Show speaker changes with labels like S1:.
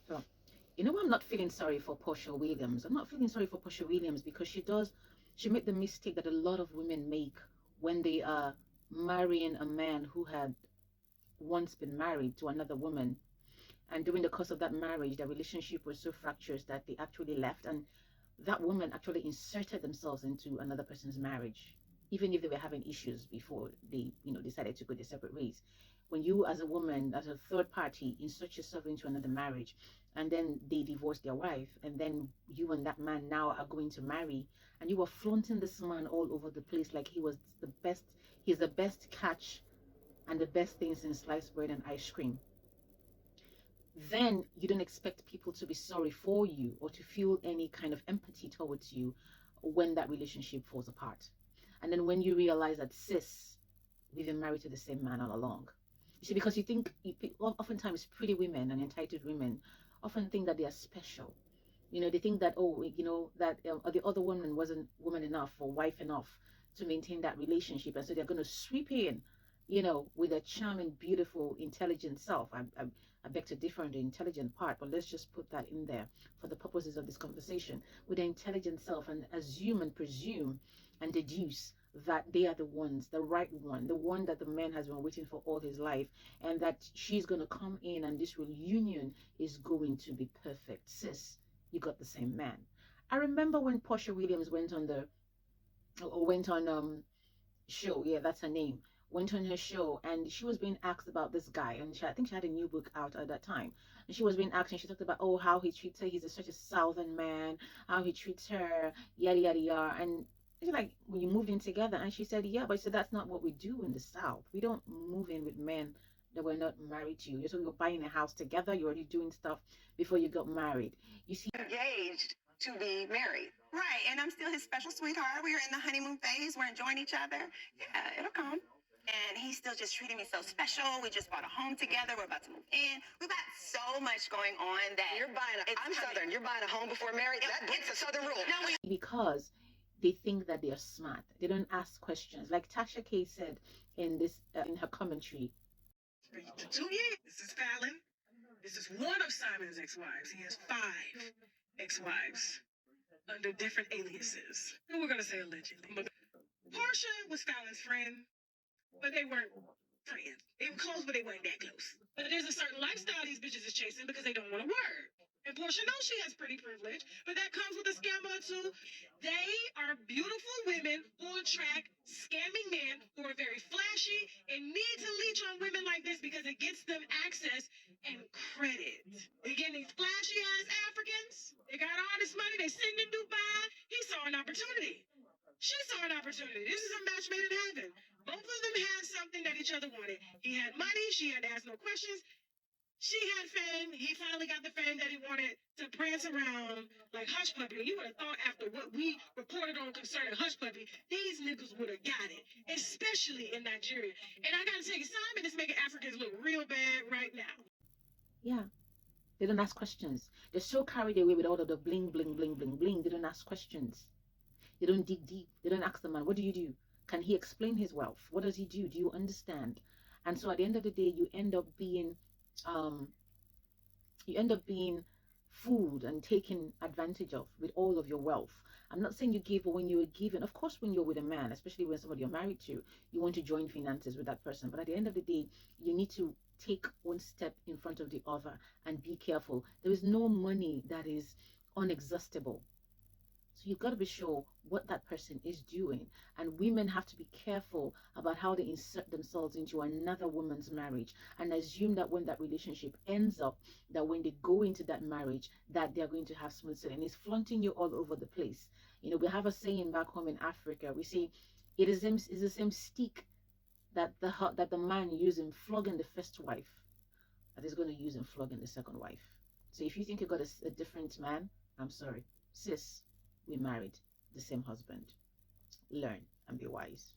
S1: So, you know, I'm not feeling sorry for Porsha Williams. I'm not feeling sorry for Porsha Williams because she made the mistake that a lot of women make when they are marrying a man who had once been married to another woman. And during the course of that marriage, their relationship was so fractious that they actually left. And that woman actually inserted themselves into another person's marriage, even if they were having issues before they, decided to go their separate ways. When you, as a woman, as a third party, insert yourself into another marriage, and then they divorce their wife, and then you and that man now are going to marry, and you were flaunting this man all over the place like he was the best, he's the best catch and the best things in sliced bread and ice cream, then you don't expect people to be sorry for you or to feel any kind of empathy towards you when that relationship falls apart. And then when you realize that, sis, we've been married to the same man all along. You see, because oftentimes pretty women and entitled women often think that they are special. They think that, oh, that the other woman wasn't woman enough or wife enough to maintain that relationship. And so they're going to sweep in, with a charming, beautiful, intelligent self. I beg to differ on the intelligent part, but let's just put that in there for the purposes of this conversation. With the intelligent self, and assume and presume and deduce that they are the ones, the right one, the one that the man has been waiting for all his life, and that she's going to come in and this reunion is going to be perfect. Sis, you got the same man. I remember when Porsha Williams went on show, yeah, that's her name, went on her show, and she was being asked about this guy, and I think she had a new book out at that time, and she was being asked, and she talked about, oh, how he treats her, such a southern man, how he treats her, yada yada yada. And she's like, well, you moved in together? And she said, yeah, but so that's not what we do in the South. We don't move in with men that we're not married to. So you're buying a house together, you're already doing stuff before you got married. You see,
S2: engaged to be married. Right, and I'm still his special sweetheart. We're in the honeymoon phase. We're enjoying each other. Yeah, it'll come. And he's still just treating me so special. We just bought a home together. We're about to move in. We've got so much going on that I'm Southern. You're buying a home before married. That breaks a Southern rule. No,
S1: because they think that they are smart. They don't ask questions. Like Tasha K said in her commentary.
S3: For 2 years. This is Fallon. This is one of Simon's ex-wives. He has 5 ex-wives under different aliases. And we're going to say allegedly. Porsha was Fallon's friend, but they weren't friends. They were close, but they weren't that close. But there's a certain lifestyle these bitches is chasing because they don't want to work. And Porsha knows she has pretty privilege, but that comes with a scammer too. They are beautiful women who attract scamming men who are very flashy and need to leech on women like this because it gets them access and credit. They get these flashy ass Africans. They got all this money. They sitting in Dubai. He saw an opportunity. She saw an opportunity. This is a match made in heaven. Both of them had something that each other wanted. He had money. She had to ask no questions. She had fame. He finally got the fame that he wanted to prance around like Hush Puppy. You would have thought after what we reported on concerning Hush Puppy, these niggas would have got it, especially in Nigeria. And I got to tell you, Simon is making Africans look real bad right now.
S1: Yeah. They don't ask questions. They're so carried away with all of the bling, bling, bling, bling, bling. They don't ask questions. They don't dig deep. They don't ask the man, what do you do? Can he explain his wealth? What does he do? Do you understand? And so at the end of the day, you end up being fooled and taken advantage of with all of your wealth. I'm not saying you give, but when you were given, of course, when you're with a man, especially when somebody you're married to, you want to join finances with that person. But at the end of the day, you need to take one step in front of the other and be careful. There is no money that is unexhaustible. So you've got to be sure what that person is doing. And women have to be careful about how they insert themselves into another woman's marriage and assume that when that relationship ends up, that when they go into that marriage, that they're going to have smooth sailing. It's flaunting you all over the place. We have a saying back home in Africa. We say it's the same stick that the man used in flogging the first wife that is going to use in flogging the second wife. So if you think you got a different man, I'm sorry. Sis, we married the same husband. Learn and be wise.